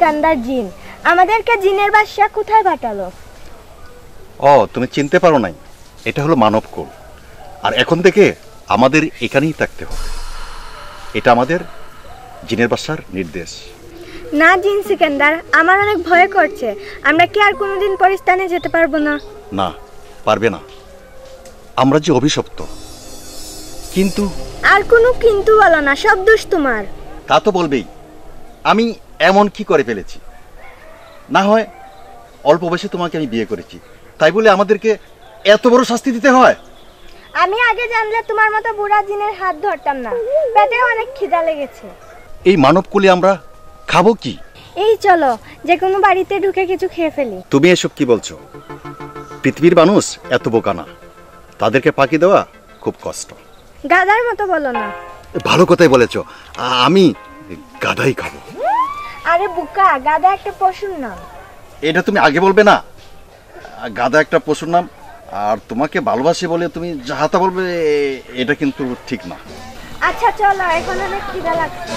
সিকান্দার জিন আমাদেরকে জিনের বাদশা কোথায় পাঠালো? ও তুমি চিনতে পারো নাই, এটা হলো মানবকুল। আর এখন থেকে আমাদের এখানেই থাকতে হবে, এটা আমাদের জিনের বাদশার নির্দেশ। না জিন সিকান্দার, আমার অনেক ভয় করছে। আমরা কি আর কোনোদিন পরিস্থানে যেতে পারবো না? না, পারবে না, আমরা যে অভিশপ্ত। কিন্তু আর কোনো কিন্তু বলো না, সব দোষ তোমার। তা তো বলবেই, আমি এমন কি করে ফেলেছি? না হয় অল্প বয়সে তোমাকে আমি বিয়ে করেছি, তাই বলে আমাদেরকে এত বড় শাস্তি দিতে হয়? আমি আগে জানলে তোমার মতো বুড়া জিনের হাত ধরতাম না। পেটে অনেক খিদা লেগেছে। এই মানবকুলে আমরা খাবো কি? এই চলো যে কোনো বাড়িতে ঢুকে কিছু খেয়ে ফেলি। তুমি এসব কি বলছো? পৃথিবীর মানুষ এত বোকা না, তাদেরকে ফাঁকি দেওয়া খুব কষ্ট। গাধার মতো বলো না। ভালো কথাই বলেছো, আমি গাধাই খাবো। আরে বোকা, গাধা একটা পশুর নাম। এটা তুমি আগে বলবে না? গাধা একটা পশুর নাম, আর তোমাকে ভালোবাসি বলে তুমি যাহাতা বলবে, এটা কিন্তু ঠিক না। আচ্ছা চলো, এখন অনেক খিদা লাগছে।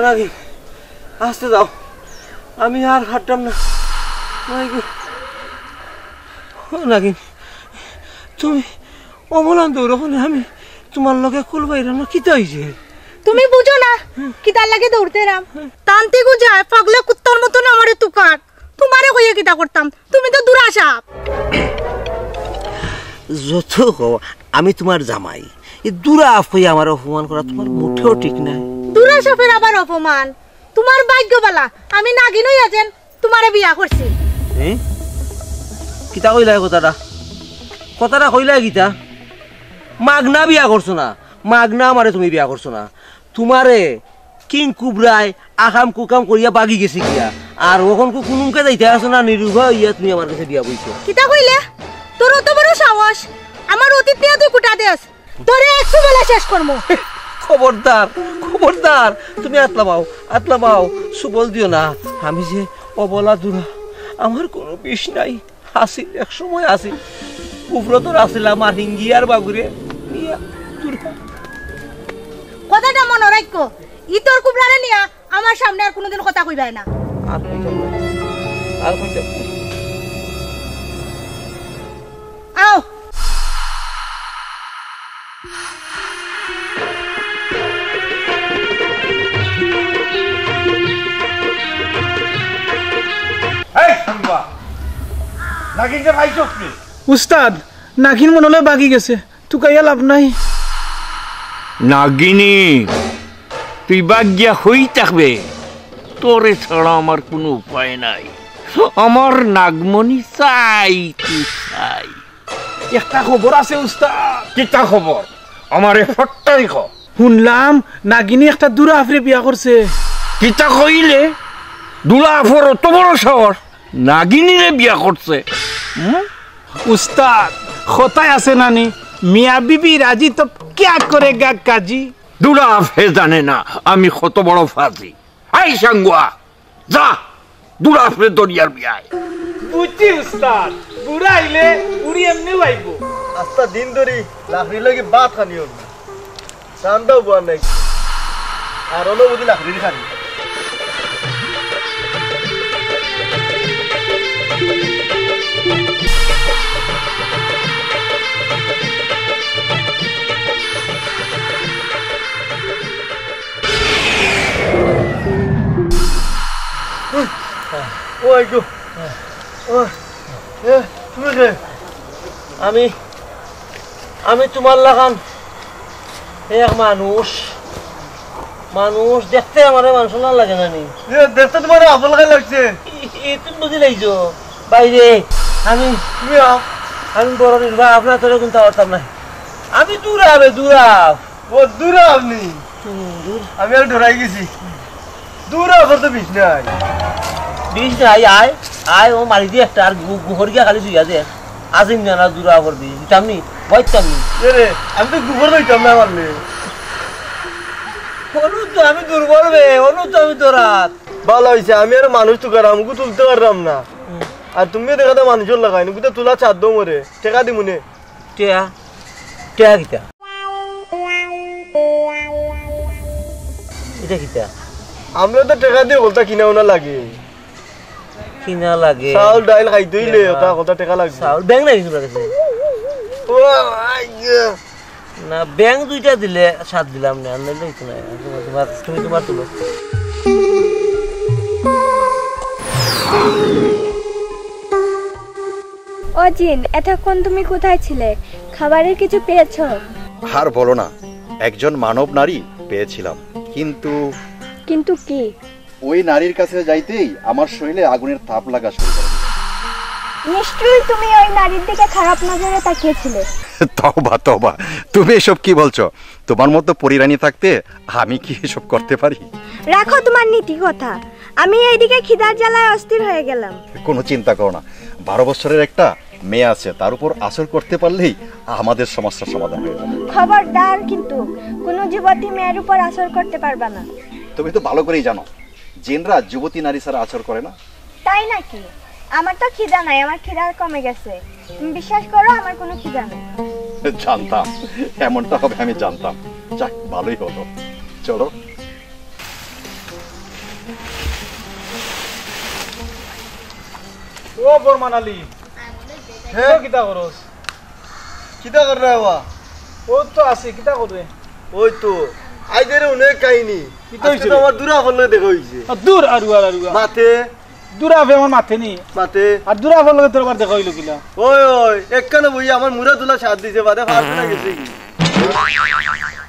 নাগিন, আসতে দাও, আমি আর হাঁটতাম না। নাগিন, তুমি অমলান দৌড়ে, আমি তোমার লগে কুল বাইরে না, কিতা হয়েছে? তুমি বুঝো না কিতার লাগে দৌড়তে রাম? তান্তি গুজায় পাগলা কুত্তার মতন আমারে তুকার। তোমারে কইয়া কিতা করতাম? তুমি তো দুরাসাপ। যত আমি তোমার জামাই, এই দুরাফ হয়ে আমার অপমান করা তোমার মুঠেও ঠিক নাই। দুরাসাপের আবার অপমান? তোমার ভাগ্য বালা আমি নাগিন হইয়া যেন তোমারে বিয়া করছি। কিতা কইলা কথাটা কইলা কিতা? মাগনা বিয়া করছো না, মাগনা আমারে তুমি বিয়া করছো না। তোমারে কিং কুবরায় আকাম কুকাম করিয়া বাগি গেছি কিয়া, আর ওখন কুনুমকে যাইতে আসো না, নিরুভা ইয়া তুমি আমার কাছে বিয়া বইছো। কিতা কইলে? তোর অত বড় সাহস? আমার অতীত নিয়ে তুই কুটা দেস, তোরে একশো বেলা শেষ করবো। খবরদার খবরদার, তুমি আতলা মাও সুবল দিও না। আমি যে অবলা দুরা, আমার কোনো বিষ নাই। আসিল এক সময় আসিল, উপরতর আসিলাম আর হিঙ্গি আর বাগুরে। কথাটা মনে রাখো, ই তোর কুবরারে নিয়া আমার সামনে আর কোনোদিন কথা কইবাই না। আর কইতাম আও উস্তাদ, নাগিন মনে হলে বাগি গেছে, তুকাইয়া লাভ নাই। নাগিনী, তুই বাগিয়া হই থাকবে, তোরে ছাড়া আমার কোনো উপায় নাই। আমার নাগমণি চাই, তুই চাই। একটা খবর আছে উস্তাদ। কিতা খবর? আমারে ফট্টাই খ। শুনলাম নাগিনী একটা দুরা আফরে বিয়া করছে। কিতা কইলে? দুলা আফর অত বড় সাহস, নাগিনীরে বিয়া করছে? উস্তাদ, কথায় আছে নানি, মিয়া বিবি রাজি তো ক্যা করেগা কাজী। দুলা আফে জানে না আমি কত বড় ফাজি। আই সাঙ্গুয়া, যা দুলা আফরে দরিয়ার বিয়ায়। বুঝছি উস্তাদ, বুড়া আইলে বুড়ি এমনি আইব। আস্তা দিন ধরি লাকড়ি লাগি বাত খানিও না, চান্দাও বুয়া নাই, আর অনুভূতি লাকড়ি খানি। আমি তোমার লাগান এক মানুষ দেখতে আমার মানুষ না লাগে নানি? দেখতে তোমার আপন লাগছে, তুমি বুঝি লাইছো বাইরে। আমি বড় নির্বাহ আপনার তোরে কিন্তু পারতাম না। আমি দুরাফ ও দূর আপনি আমি আর ডরাই গেছি দূর আবার তো বিষ নাই আয় আয় ও মারি দিয়ে একটা আর গুহর গিয়া খালি দুইয়া দে আজিম না দূরা করবি তামনি বইতামনি রে আমি তো গোবর হইতাম না মারলে অনু তো আমি দুর্বল রে অনু তো আমি তোরাত ভালো হয়েছে আমি আর মানুষ তো আমাকে তুলতে পারলাম না আর তুমিও দেখাতে মানুষের লাগাই নাকি তো তোলা চার দো মরে টেকা দি মনে টিয়া টিয়া কিতা এটা কিতা আমরা তো টেকা দিয়ে বলতা কিনা ওনা লাগে কিনা লাগে চাউল ডাইল খাই দইলে ওটা কত টাকা লাগবে চাউল ব্যাং নাই তোর কাছে ও আইয়া না ব্যাং দুইটা দিলে সাত দিলাম না আনলে তো না তোমার তুমি তোমার তুলো ও জিন এতক্ষণ তুমি কোথায় ছিলে খাবারের কিছু পেয়েছো আর বলো না একজন মানব নারী পেয়েছিলাম কিন্তু কিন্তু কি ওই নারীর কাছে যাইতেই আমার শরীরে আগুনের তাপ লাগা শুরু করে দিল। নিশ্চয়ই তুমি ওই নারীর দিকে খারাপ নজরে তাকিয়েছিলে তওবা তওবা তুমি এসব কি বলছো তোমার মতো পরিরানী থাকতে আমি কি এসব করতে পারি রাখো তোমার নীতি কথা আমি এইদিকে খিদার জ্বালায় অস্থির হয়ে গেলাম কোনো চিন্তা করো না 12 বছরের একটা মেয়ে আছে তার উপর আসর করতে পারলেই আমাদের সমস্যার সমাধান হয়ে যাবে খবরদার কিন্তু কোনো যুবতী মেয়ের উপর আসর করতে পারবে না তুমি তো ভালো করেই জানো জিনরা যুবতী নারী ছাড়া আচর করে না তাই নাকি আমার তো খিদা নাই আমার খিদা কমে গেছে তুমি বিশ্বাস করো আমার কোনো খিদা নেই জানতাম এমনটা হবে আমি জানতাম যাক ভালোই হলো চলো ও বরমান আলী হ্যাঁ কিতা করস কিটা কর রে বাবা ও তো আছে কিতা করে ওই তো আইদের অনেক কাহিনী কিটা হইছে আমার দূরা ফলে দেখা হইছে দূর আরু মাথে দূরা হবে আমার মাথে নি মাথে আর দূরা ফল তোর আবার দেখা হইলো কিলা ওই ওই একখানে বই আমার মুরা তুলা সাথ দিছে বাদে ফাড় না গেছে কি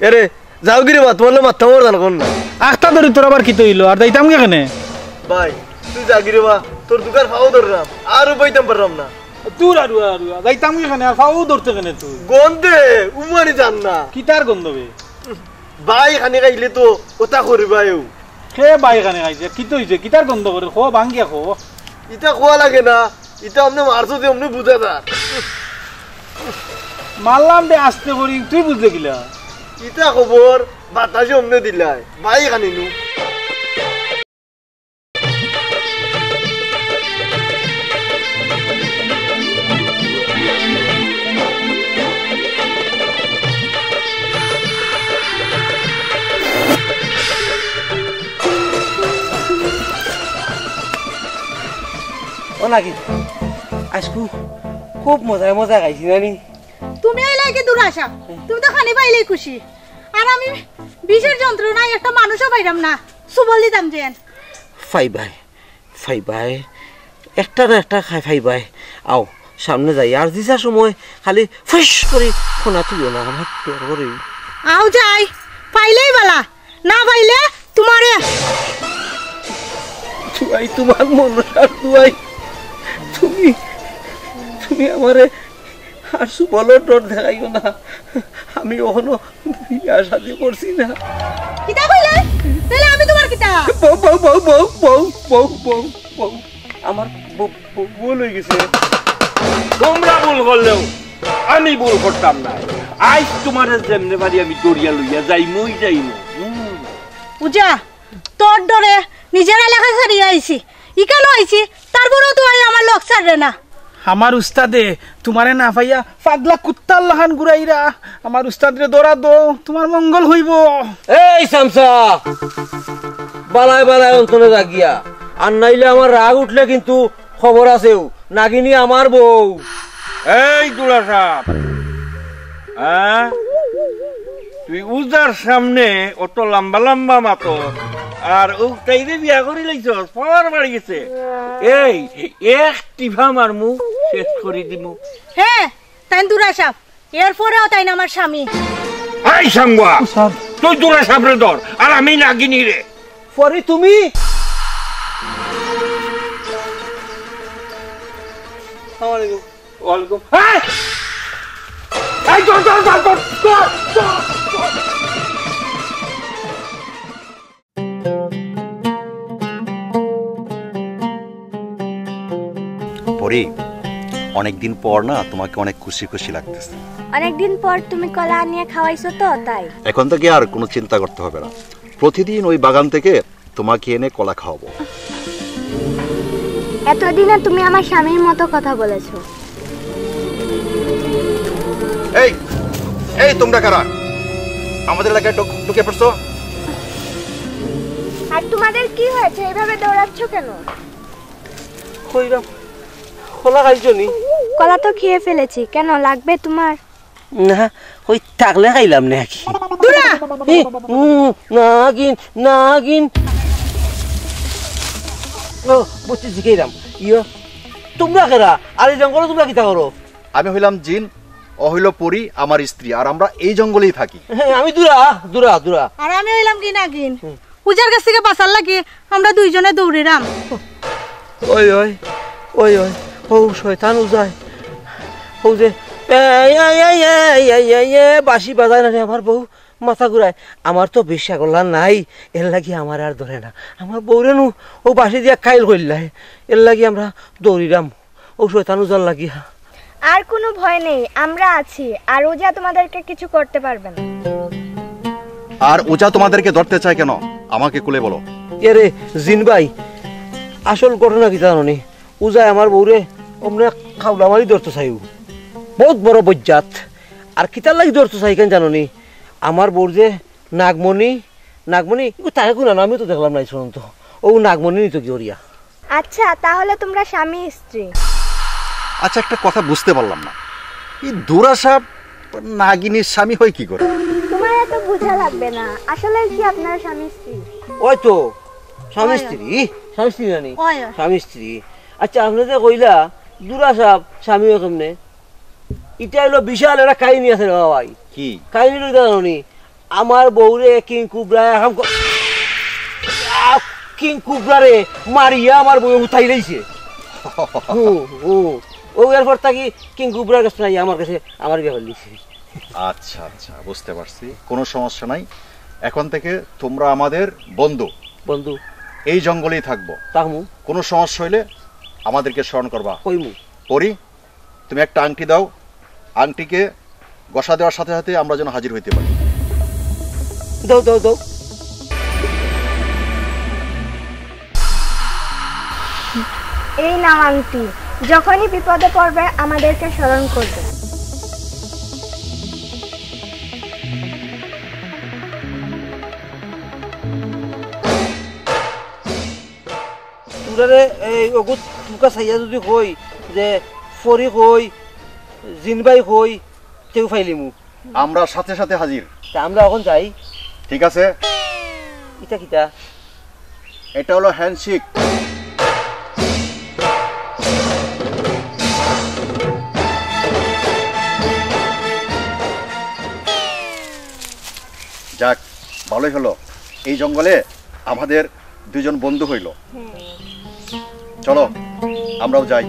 এরে যাও গিরে বাত বললে মাথা মোর জান কোন না আখতা ধরি তোর আবার কিতা হইলো আর যাইতাম কেনে ভাই তুই যা গিরে বা তোর দুকার ফাও ধররাম আর বইতাম পাররাম না দূর আরু যাইতাম কেনে আর ফাও ধরতে কেনে তুই গন্ধে উমানি জান না কিতার গন্ধবে ভাই খানে গাইলে তো ওটা করিবায়ও সে বাই কানে খাইছে কিতা হইছে কিতার গন্ধ করে খো ভাঙ্গিয়া খো ইটা খোয়া লাগে না ইটা আমনে মারছো যে আমনে বুঝা না মারলাম দে আস্তে করি তুই বুঝলে কিলা ইটা খবর বাতাসে আমনে দিলাই ভাই খানি নু ও নাকি আজকু খুব মজা মজা খাইছি নানি তুমি এই লাগে দূর আসা তুমি তো খালি পাইলেই খুশি আর আমি বিষের যন্ত্রণায় একটা মানুষও পাইলাম না সুবল দিতাম যেন ফাই ভাই একটা না একটা খাই ফাই ভাই আও সামনে যাই আর দিশা সময় খালি ফিস করে ফোনা তুইও না আমার পেট করে আও যাই পাইলেই বালা না পাইলে তোমারে তুই তোমার মন রাখ তুই তুমি তুমি আমারে আর সুবলের ডর দেখাইও না আমি ওখানে বিয়া শাদি করছি না কিতা কইলে তাহলে আমি তোমার কিতা বউ আমার ভুল হয়ে গেছে তোমরা ভুল করলেও আমি ভুল করতাম না আজ তোমার যেমনে বাড়ি আমি দরিয়া লইয়া যাইমই পূজা তোর ডরে নিজের এলাকা ছাড়িয়ে আইছি ইকানো আইছি তারপরেও তো আমার লোক ছাড়বে না আমার উস্তাদে তোমারে না পাইয়া পাগলা কুত্তার লাহান ঘুরাইরা আমার উস্তাদরে দৌড়া দো তোমার মঙ্গল হইব এই সামসা বালায় বালায় অন্তরে জাগিয়া আর নাইলে আমার রাগ উঠলে কিন্তু খবর আছেও নাগিনী আমার বউ এই দুলা সাপ হ্যাঁ তুই উজার সামনে অত লম্বা লম্বা মাতো আর ও তাইরে বিয়া করে লাইছস পাওয়ার বাড়ি গেছে এই এক টিভা মারমু শেষ করে দিমু হ্যাঁ তাই দূরা সাপ এরপরেও তাই না আমার স্বামী এই সাঙ্গুয়া তুই দুলা সাপরে ধর আর আমি নাগিনী রে পরে তুমি ওয়ালাইকুম এই ধর পরি অনেকদিন পর না তোমাকে অনেক খুশি খুশি লাগতেছে। অনেকদিন পর তুমি কলা আনিয়ে খাওয়াইছো তো তাই। এখন থেকে আর কোনো চিন্তা করতে হবে না, প্রতিদিন ওই বাগান থেকে তোমাকে এনে কলা খাওয়াবো। এতদিনে তুমি আমার স্বামীর মতো কথা বলেছো। এই এই তোমরা কারা আমাদের এলাকায় ঢুকে পড়ছো? আর তোমাদের কি হয়েছে, এইভাবে দৌড়াচ্ছ কেন? কইরাম কলা খাইছো নি? কলা তো খেয়ে ফেলেছি, কেন লাগবে তোমার? না ওই থাকলে খাইলাম নাকি। নাগিন নাগিন ও বুঝছি শিখাইলাম। ইয়ে তোমরা কেরা? আর এই জঙ্গলে তোমরা কিতা করো? আমি হইলাম জিন, ও হইল পরি আমার স্ত্রী, আর আমরা এই জঙ্গলেই থাকি। আমি দুরা দুরা দুরা। আর আমি হইলাম কি নাগিন। পূজার কাছ থেকে বাঁচার লাগি আমরা দুইজনে দৌড়িলাম। ওই ওই ওই ওই ও শয়তান উজায় ও যে বাঁশি বাজায় না রে আমার বউ, মাথা ঘুরায়। আমার তো বিশ্বাস করলাম নাই, এর লাগি আমার আর ধরে না। আমার বউরে নু ও বাঁশি দিয়া খাইল করলাই, এর লাগি আমরা দৌড়িলাম ও শয়তান উজার লাগিয়া। আর কোনো ভয় নেই, আমরা আছি, আর ওজা তোমাদেরকে কিছু করতে পারবে না। আর ওজা তোমাদেরকে ধরতে চায় কেন আমাকে খুলে বলো। এরে জিন ভাই, আসল ঘটনা কি জানো নি? উজায় আমার বউরে অমনে খাওলা মারি ধরতে চাই, বহুত বড় বজ্জাত। আর কিতার লাগি ধরতে চাই কেন জানো নি? আমার বউর যে নাগমণি নাগমণি তাকে কোন আমি তো দেখলাম নাই শুনুন তো, ও নাগমণি নিত কি ওরিয়া। আচ্ছা তাহলে তোমরা স্বামী স্ত্রী। আচ্ছা একটা কথা বুঝতে পারলাম না, এই দুরাশা নাগিনীর স্বামী হয় কি করে? তোমার এত বোঝা লাগবে না, আসলে কি আপনারা স্বামী স্ত্রী? ওই তো স্বামী স্ত্রী, স্বামী স্ত্রী জানি ওই স্বামী স্ত্রী। আচ্ছা আপনি যে কইলা দুরাশা স্বামী কেমনে, এটা হলো বিশাল একটা কাহিনী আছে রে ভাই। কি কাহিনী জানো নি? আমার বউরে কিং কুবরায় কিং কুবরারে মারিয়া আমার বউ উঠাই রইছে। ও এরপর থাকি কিং কুবরার কাছে নাই, আমার কাছে আমার বিয়ে করলিছে। আচ্ছা আচ্ছা বুঝতে পারছি, কোনো সমস্যা নাই। এখন থেকে তোমরা আমাদের বন্ধু বন্ধু, এই জঙ্গলেই থাকবো। তাহমু কোনো সমস্যা হইলে আমাদেরকে স্মরণ করবা। কইমু পরি তুমি একটা আংটি দাও, আংটিকে গসা দেওয়ার সাথে সাথে আমরা যেন হাজির হইতে পারি। দাও দাও দাও। এই নাও আংটি, যখনই বিপদে পড়বে আমাদেরকে স্মরণ করবে। তোরারে এই অগুত মুখা চাইয়া যদি কই যে ফরি কই জিনবাই কই তেও ফাইলিমু, আমরা সাথে সাথে হাজির। তা আমরা এখন যাই। ঠিক আছে, ইটা কিটা? এটা হলো হ্যান্ডশেক। যাক ভালোই হলো, এই জঙ্গলে আমাদের দুজন বন্ধু হইল। চলো আমরাও যাই।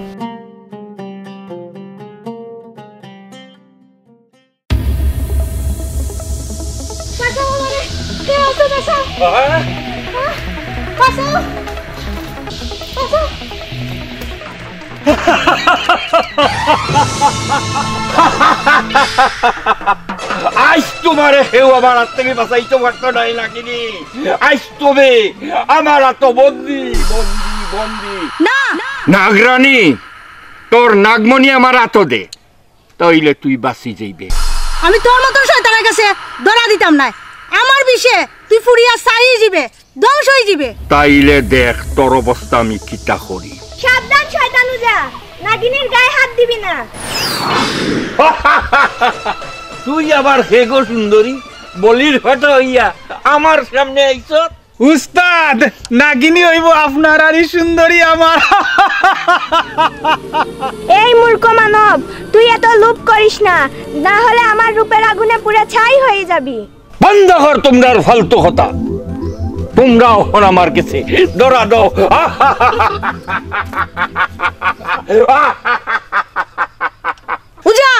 আজ তোমারে হেউ আমার হাত থেকে বাঁচাইতে পারতো নাই নাগিনী। আজ তুমি আমার হাত বন্দি বন্দি বন্দি। না নাগরানী, তোর নাগমণি আমার হাত দে, তাইলে তুই বাঁচি যাইবে। আমি তোর মতন শয়তানের কাছে ধরা দিতাম না। আমার বিষে তুই ফুরিয়া চাই যাবে, ধ্বংস হয়ে যাবে। তাইলে দেখ তোর অবস্থা আমি কিতা করি। সাবধান শয়তান উজা, নাগিনীর গায়ে হাত দিবি না। তুই আবার হেগো সুন্দরী বলির ফাটা হইয়া আমার সামনে আইছ। উস্তাদ, নাগিনী হইব আপনার আর সুন্দরী আমার। এই মূর্খ মানব, তুই এত লোভ করিস না, না হলে আমার রূপের আগুনে পুড়ে ছাই হয়ে যাবি। বন্ধ কর তোমরা ফালতু কথা। তোমরা এখন আমার কাছে ডরা দাও। উজা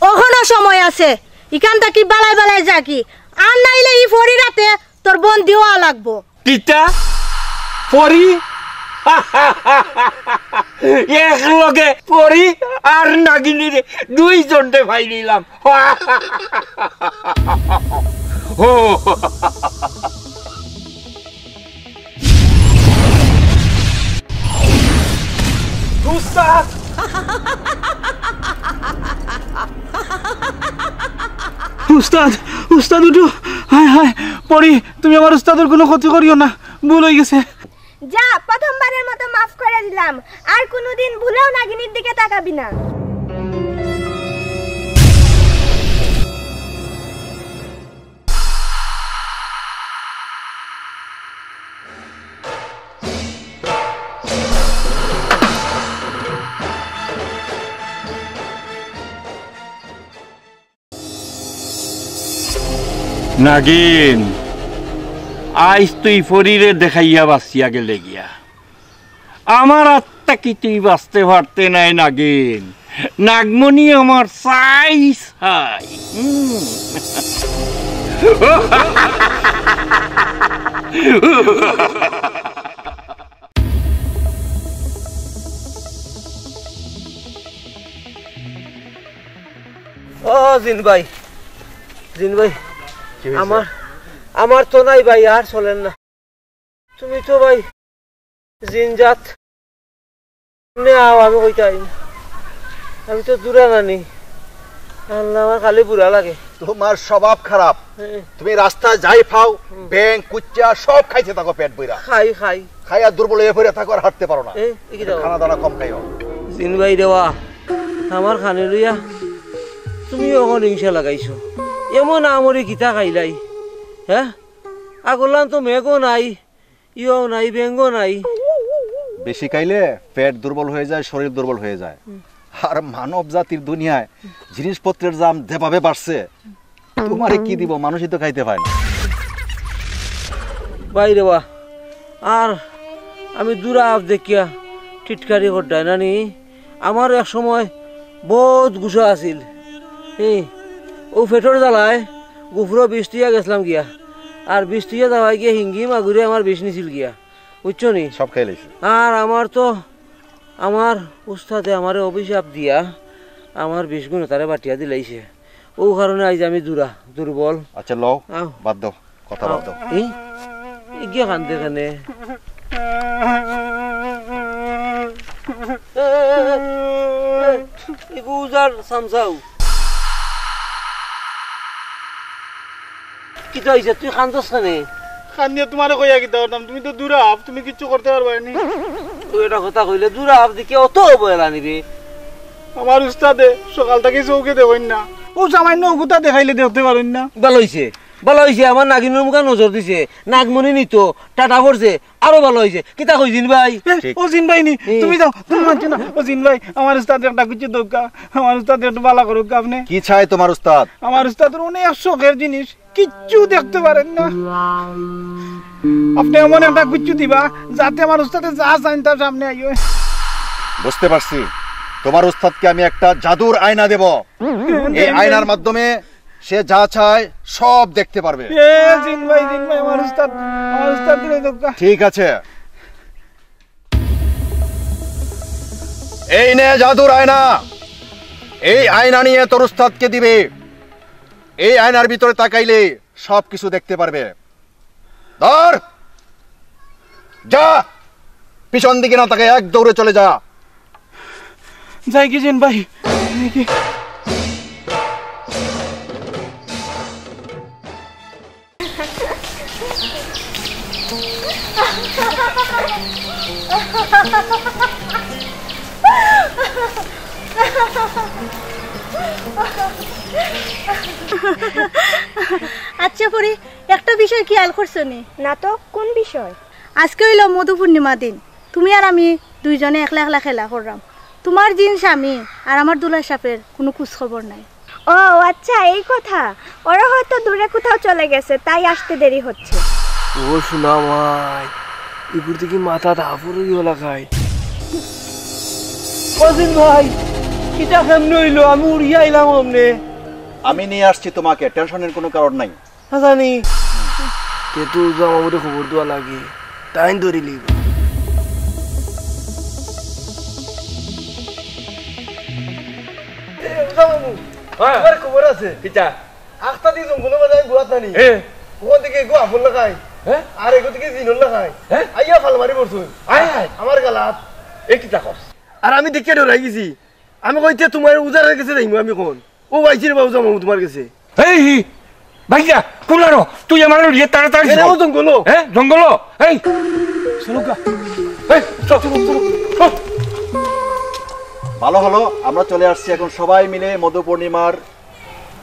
ওখানে সময় আছে, ইখান থেকে বালাই বালাই যাকি। আর নাইলে এই ফরি রাতে তোর বন্দি হওয়া লাগবো। কিতা পরি এক লগে পরি আর নাগিনীর দুইজনতে ভাই নিলাম। উস্তাদ উস্তাদ উস্তাদ উঠো, হায় হায় পরি, তুমি আমার উস্তাদের কোনো ক্ষতি করিও না, ভুল হয়ে গেছে। যা, প্রথমবারের মতো মাফ করে দিলাম, আর কোনোদিন ভুলেও নাগিনীর দিকে তাকাবি না। নাগিন, আজ তুই ফরিরে দেখাইয়া বাঁচিয়া গেলে গিয়া, আমার আত্মা কি তুই বাঁচতে পারতে নাই নাগিন। নাগমণি আমার চাই চাই। ও জিন ভাই, জিন ভাই, আমার তো নাই ভাই, আর চলেন না। তুমি তো ভাই জিনজাত, আমি কইতাই, আমি তো দূরা নানি, আল্লাহ আমার খালি বুড়া লাগে। তোমার স্বভাব খারাপ, তুমি রাস্তায় যাই খাও, ব্যাং কুচ্চা সব খাইতে থাকো পেট বইরা। খাই খাই খাই আর দুর্বল হয়ে পড়ে থাকো, আর হাঁটতে পারো না। খানা দানা কম খাইও। জিন ভাই দেওয়া আমার খানে লইয়া তুমি অখন হিংসা লাগাইছো, এমন আমরি গীতা খাইলাই। হ্যাঁ, আগলান তো মেঘও নাই, ইও নাই, বেঙ্গও নাই। বেশি খাইলে পেট দুর্বল হয়ে যায়, শরীর দুর্বল হয়ে যায়। আর মানব জাতির দুনিয়ায় জিনিসপত্রের দাম যেভাবে বাড়ছে, তোমারে কি দিব, মানুষই তো খাইতে পায় না। বাইরে বা আর আমি দূরা দেখিয়া টিটকারি করতাই নানি। আমার এক সময় বহুত গুছা আছিল, ও ফেটর জ্বালায় গুফুরো বৃষ্টিয়া গেছিলাম গিয়া, আর বৃষ্টিয়া যাওয়াই গিয়া হিঙ্গি মাগুরে আমার বিষ নিছিল গিয়া, বুঝছো নি? সব খাই লাইছে। আর আমার উস্তাদে আমারে অভিশাপ দিয়া আমার বিষ গুণ তারে বাটিয়া দিলাইছে। ও কারণে আজ আমি দুর্বল। আচ্ছা লও, বাদ দাও, কথা বাদ দাও। গিয়া কান্দে কানে গুজার সামসাও কি তো হইছে, তুই কান্দস কানে? কান্দিয়া তোমারে কইয়া কি দাও, তুমি তো দূরা, তুমি কিচ্ছু করতে পারবা না। তুই এটা কথা কইলে দূরা দেখে অত অবহেলা নিবি? আমার উস্তাদে সকাল থেকে চৌকে দেবেন না, ও সামান্য অগুতা দেখাইলে দেখতে পারেন না। ভালো হইছে, ভালো হইছে, আমার নাগিনের মুখে নজর দিছে, নাগমণি নিত টাটা পড়ছে, আরো ভালো হইছে। কিতা কই জিন ভাই? ও জিন ভাই নি, তুমি যাও, তুমি মানছো না। ও জিন ভাই, আমার উস্তাদ একটা কিছু দরকার, আমার উস্তাদ একটু ভালো করুক। আপনি কি চাই তোমার উস্তাদ? আমার উস্তাদের অনেক শখের জিনিস, কিচ্ছু দেখতে পারেন না। আপনি এমন একটা কিছু দিবা যাতে আমার উস্তাদে যা চান তার সামনে আইও। বুঝতে পারছি, তোমার উস্তাদকে আমি একটা জাদুর আয়না দেব। এই আয়নার মাধ্যমে সে যা চায় সব দেখতে পারবে। জিন ভাই, আমার উস্তাদ দিলে দরকার। ঠিক আছে, এই নে জাদুর আয়না। এই আয়না নিয়ে তোর উস্তাদকে দিবে। এই আয়নার ভিতরে তাকাইলে সব কিছু দেখতে পারবে। ধর, যা, পিছন দিকে না তাকায় এক দৌড়ে চলে যা। যাই কি জিন ভাই? আচ্ছা পরি, একটা বিষয় খেয়াল করছো নি? নাটক কোন বিষয়? আজকে হইল মধু পূর্ণিমা দিন, তুমি আর আমি দুইজনে একলা একলা খেলা করলাম। তোমার জিন স্বামী আর আমার দুলা সাপের কোনো খোঁজ খবর নাই। ও আচ্ছা, এই কথা। ওরা হয়তো দূরে কোথাও চলে গেছে, তাই আসতে দেরি হচ্ছে। ও শোনা মাই, এগুর থেকে মাথা ধাপুর লাগাই। অজিন ভাই, কিটা কেমনে হইলো? আমি উড়িয়া আইলাম আমনে। আমি নিয়ে আসছি তোমাকে, টেনশনের কোনো কারণ নাই। তোমার খবর আছে কিটা আখতা দি জঙ্গল মানে গুয়াত নানি ওখান থেকে গো আফল লাগাই আর এগো থেকে জিনল লাগাই আইয়া ফাল মারি পড়ছুন আমার গালাত এ কিটা কস আর আমি দেখে ডরাই গেছি আমি কইতে তোমার উজারের কাছে যাইমু আমি কোন ও বাইছির বাবু যাবো তোমার কাছে এই ভাইয়া কুলারো তুই আমার লিয়ে তাড়াতাড়ি এরাও জঙ্গল জঙ্গল এই চলো গা এই চল চল চল ভালো হলো আমরা চলে আসছি এখন সবাই মিলে মধু পূর্ণিমার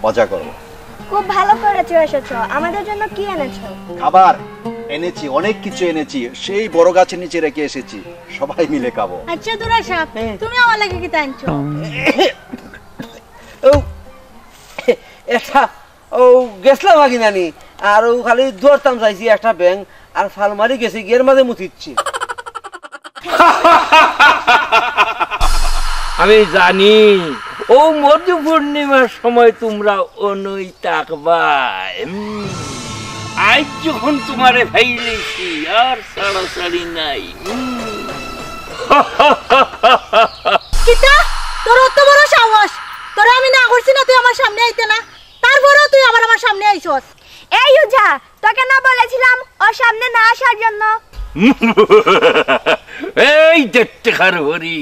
মজা করব। খুব ভালো করেছো এসেছো। আমাদের জন্য কি এনেছো? খাবার এনেছি, অনেক কিছু এনেছি, সেই বড় গাছের নিচে রেখে এসেছি, সবাই মিলে খাবো। আচ্ছা দুরা সাহেব তুমি আমার লাগি কি আনছো? ও এটা ও গেছলাম আগে নানি আর ও খালি দৌড়তাম চাইছি একটা ব্যাং আর ফাল মারি গেছে গিয়ের মাঝে মুতিচ্ছি। আমি জানি ও মধু পূর্ণিমার সময় তোমরা অনই তাকবাই। আজ যখন তোমারে ভাইলেছি আর সাড়াসাড়ি নাই। কিতা তোর অত বড় সাহস, তোরা আমি না করছি না তুই আমার সামনে আইতে না, তারপরেও তুই আবার আমার সামনে আইছস। এই উজা, তোকে না বলেছিলাম ওর সামনে না আসার জন্য? এই দেখতে খারহরি,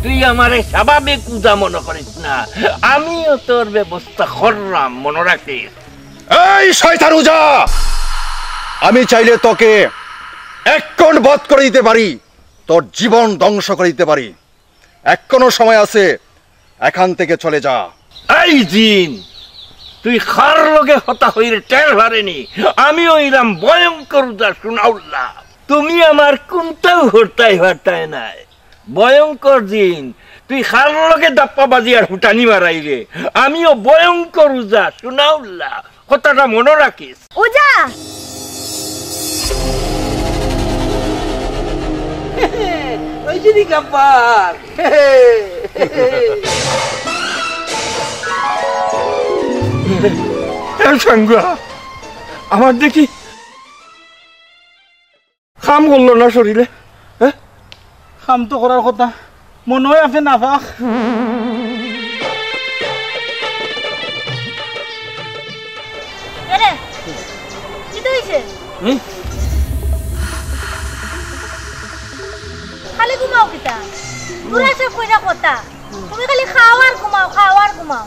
তুই আমারে স্বাভাবিক পূজা মনে করিস না, আমিও তোর ব্যবস্থা করলাম, মনে রাখিস। এই শয়তান উজা, আমি চাইলে তোকে এক্ষণ বধ করে দিতে পারি, তোর জীবন ধ্বংস করে দিতে পারি। এখনো সময় আছে, এখান থেকে চলে যা। এই জিন, তুই খার লগে হতা হইরে টের হারেনি, আমি হইলাম ভয়ঙ্কর উজা শুনাউল্লাহ। তুমি আমার কোনটাও হরতাই হরতাই নাই। ভয়ঙ্কর জিন, তুই খার লগে দাপ্পা বাজি আর হুটানি মারাইলে, আমিও ভয়ঙ্কর উজা শুনাউল্লাহ। কথাটা মনে রাখিস। উজা ওই যদি কাপার আমার দেখি কাম করলো না শরীরে। কাম তো করার কথা, মনে হয় আপনি নাফাক। এরে কি হইছে? খালি ঘুমাও কিতা? পুরা সব কইরা কথা, তুমি খালি খাও আর ঘুমাও, খাও আর ঘুমাও।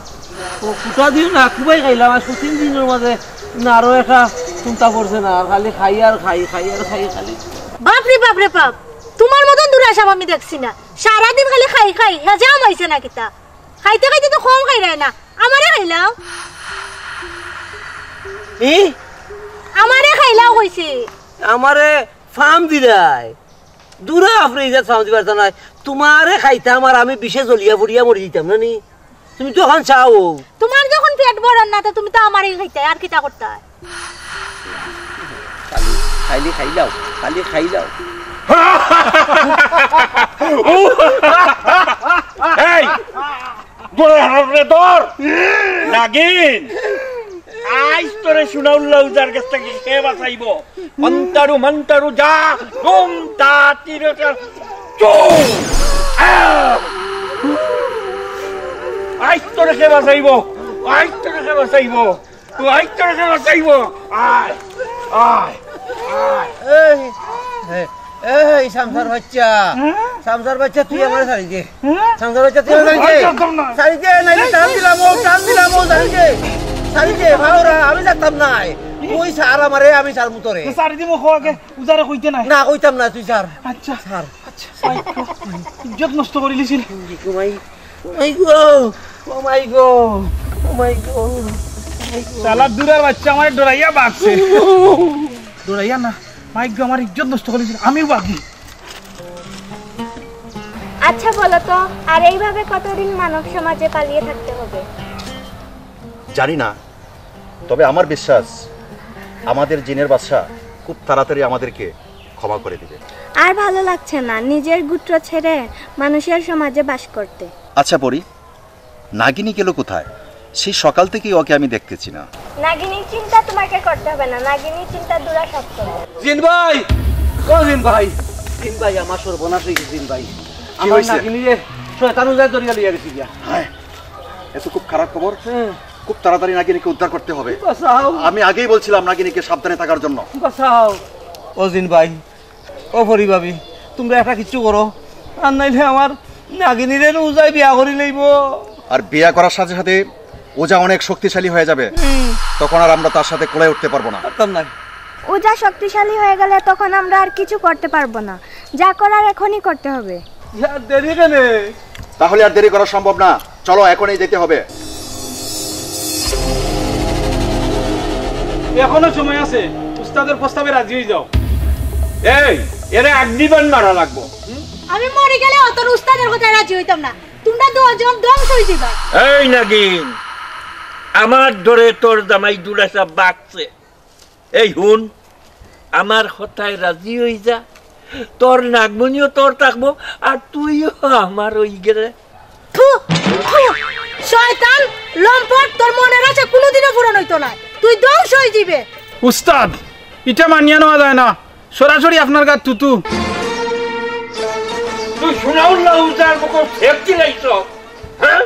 ও কুটা দিও না, খুবই খাইলাম আর 2-3 দিনের মাঝে না আরো একটা চিন্তা করছে না, আর খালি খাই আর খাই খাই আর খাই খালি। বাপরে বাপরে বাপ, তোমার মতন দূরে আসাম আমি দেখছি না, সারাদিন খালি খাই খাই হেজাম হইছে না কিতা? খাইতে খাইতে তো কম খাই রায় না, আমারে খাইলাও, আমারে খাইলাও কইছে। আমারে ফার্ম দিলাই দূরে আপনি ইজাত ফার্ম দিবার জানাই, তোমারে খাইতাম আর আমি বিষে জ্বলিয়া পড়িয়া মরি দিতাম না নি? তুমি তো এখন চাও, তোমার যখন পেট ভরার না তো তুমি তো আমারই খাইতে, আর কিটা করতে? খালি খাইলাও, খালি খাইলাও। এই গোড়ে হাররে দর নাগিন, আজ তোরে শুনাউল্লাহ উজার কাছ থেকে কে বাঁচাইব? মন্তারু মন্তারু যা তুম তা তীরটা চুম। আজ তোরে কে বাঁচাইব? আজ তোরে কে বাঁচাইব? তুই আজ তোরে কে বাঁচাইব? আয় আয় আয়। এই সামসার বাচ্চা, সামসার বাচ্চা তুই আমার ছাড়ি দে, সামসার বাচ্চা তুই আমার ছাড়ি দে, ছাড়ি দে, নাইলে টান দিলাম ও, টান দিলাম ও, ছাড়ি দে, ছাড়ি দে ভাওরা, আমি যাতাম নাই, তুই ছাড় আমারে, আমি ছাড় মুতরে। সারি দিমু খোয়াকে উজারে কইতে নাই। না কইতাম না, তুই ছাড়। আচ্ছা ছাড়। আচ্ছা, ইজ্জত নষ্ট করে লিছিল। ও মাই গো, ও মাই গো, ও মাই গো। সালা দূরের বাচ্চা আমার ডরাইয়া বাগছে। ডরাইয়া না, মাইক আমার ইজ্জত নষ্ট করে দিল, আমিও বাগি। আচ্ছা বলো তো, আর এইভাবে কতদিন মানব সমাজে পালিয়ে থাকতে হবে? জানি না, তবে আমার বিশ্বাস আমাদের জিনের বাদশা খুব তাড়াতাড়ি আমাদেরকে ক্ষমা করে দিবে। আর ভালো লাগছে না নিজের গোত্র ছেড়ে মানুষের সমাজে বাস করতে। আচ্ছা পরি, নাগিনী গেল কোথায়? সেই সকাল থেকেই ওকে আমি দেখতেছি না। নাগিনীর চিন্তা তোমাকে করতে হবে না, নাগিনীর চিন্তা দূরা সব করবে। জিন ভাই, ও জিন ভাই, জিন ভাই আমার সর্বনাশ হয়েছে। জিন ভাই, আমার নাগিনীরে শয়তান উজায় দরিয়া লইয়া গেছি গিয়া। এ তো খুব খারাপ খবর। খুব তাড়াতাড়ি নাগিনীকে উদ্ধার করতে হবে। বাঁচাও আমি আগেই বলছিলাম নাগিনীকে সাবধানে থাকার জন্য। বাঁচাও। অজিন ভাই, ও ফরি ভাবি, তোমরা একটা কিচ্ছু করো, আর নাইলে আমার নাগিনীরে উজাই বিয়া করি লইব। আর বিয়া করার সাথে সাথে ওজা অনেক শক্তিশালী হয়ে যাবে, তখন আর আমরা তার সাথে কোলায় উঠতে পারবো না। পারতাম না। ওজা শক্তিশালী হয়ে গেলে তখন আমরা আর কিছু করতে পারবো না, যা করার এখনই করতে হবে। দেরি কেন? তাহলে আর দেরি করা সম্ভব না, চলো এখনই যেতে হবে। এখনো সময় আছে, উস্তাদের প্রস্তাবে রাজি হয়ে যাও। এই এরে আগ্নিবাণ মারা লাগবো। আমি মরে গেলে তোর উস্তাদের কথা রাজি হইতাম না, তোমরা দুজন ধ্বংস হয়ে যাবে। এই নাগিন, আমার ধরে তোর জামাই দুলাসা বাগছে। এই হুন, আমার কথায় রাজি হয়ে যা, তোর নাগমণিও তোর থাকবো আর তুইও আমার ওই গেলে। শয়তান লম্পট, তোর মনের আশা কোনোদিনও পূরণ হইতো না, তুই ধ্বংস হয়ে যাবে। উস্তাদ, এটা মানিয়ে নেওয়া যায় না, সরাসরি আপনার গাত তুতু। তুই শোনাও না উজার মুখো ফেরতি লাইছ, হ্যাঁ?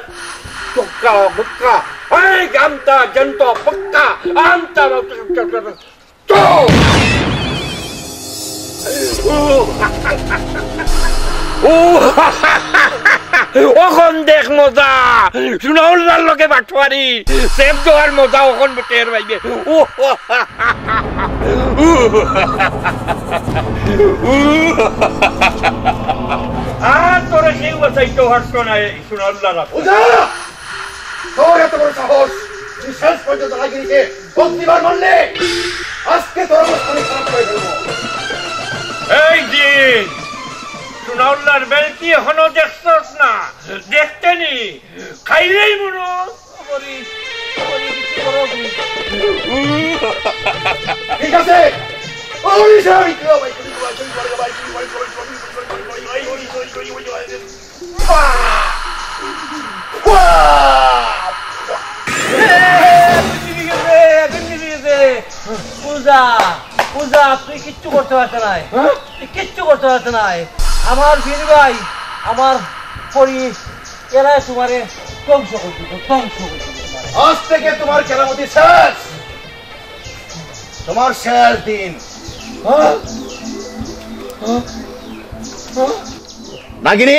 চক্কা মুক্কা, এই গামতা জন্ত পক্কা আমতা তো ওখন দেখ মজা, শুনাউলার লগে বাটওয়ারি সেব দোয়ার মজা ওখন টের পাইবে। আর তোরা সেই বাসাইতে হাসতো না, শুনাউলার তোর এত বড় সাহস, তুই শেষ পর্যন্ত নাগিনীকে বন্দিবার মানলে, আজকে তোর অবস্থা আমি খারাপ করে ফেলবো। এই দিন শুনাউল্লার বেলকি এখনো দেখছস না? দেখতে নি খাইলেই মনো ঠিক আছে। পূজা পূজা, তুই কিচ্ছু করতে পারছে নাই, কিচ্ছু করতে পারছে নাই। আমার বীর ভাই, আমার পরি এরা তোমারে ধ্বংস করে দিত, ধ্বংস করে দিত। আজ থেকে তোমার কেরামতি শেষ, তোমার শেষ দিন। নাগিনী,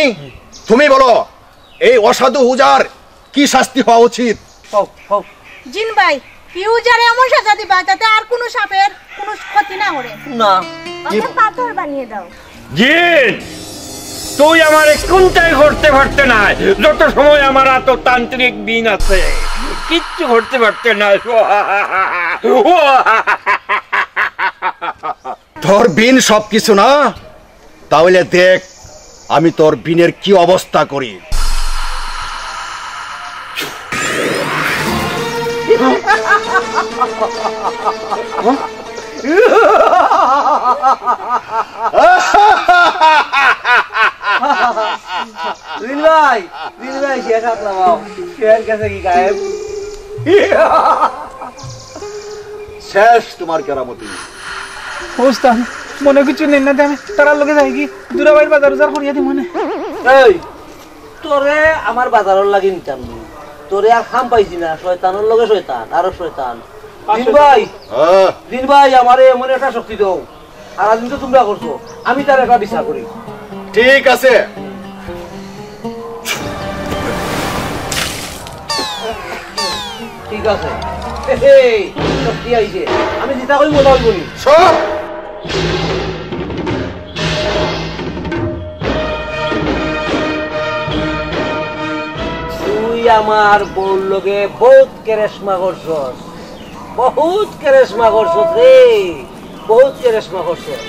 তুমি বলো এই অসাধু হুজার কি শাস্তি হওয়া উচিত? জিন ভাই, ইউজারে এমন সাজা দিবা যাতে আর কোনো সাপের কোনো ক্ষতি না করে। না, ওকে পাথর বানিয়ে দাও। জিন, তুই আমার কোনটাই করতে পারতে না, যত সময় আমার এত তান্ত্রিক বিন আছে কিচ্ছু করতে পারতে না। তোর বিন সবকিছু না, তাহলে দেখ আমি তোর বিনের কি অবস্থা করি। শেষ তোমার কেরামতি। উস্তাদ, মনে কিছু নেই না, আমি তারার লগে যাই কি দুরাবাইর বাজার উজার করিয়া দি মনে। এই তোরে আমার বাজারের লাগি নিতাম, তোরে আর খাম পাইছি না, শয়তানের লগে শয়তান, আরো শয়তান। দিন ভাই আমারে এমন একটা শক্তি দাও, আর আজ তো তোমরা করছো, আমি তার একটা বিচার করি। ঠিক আছে, ঠিক আছে। শক্তি আইছে, আমি জিতা করি মজা হইব নি। সব তুই আমার বউর লগে বহুত কেরেশমা করছস, বহুত কেরেশমা করছস রে, বহুত কেরেশমা করছস।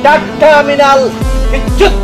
টাট্টা মিনাল বিচ্যুত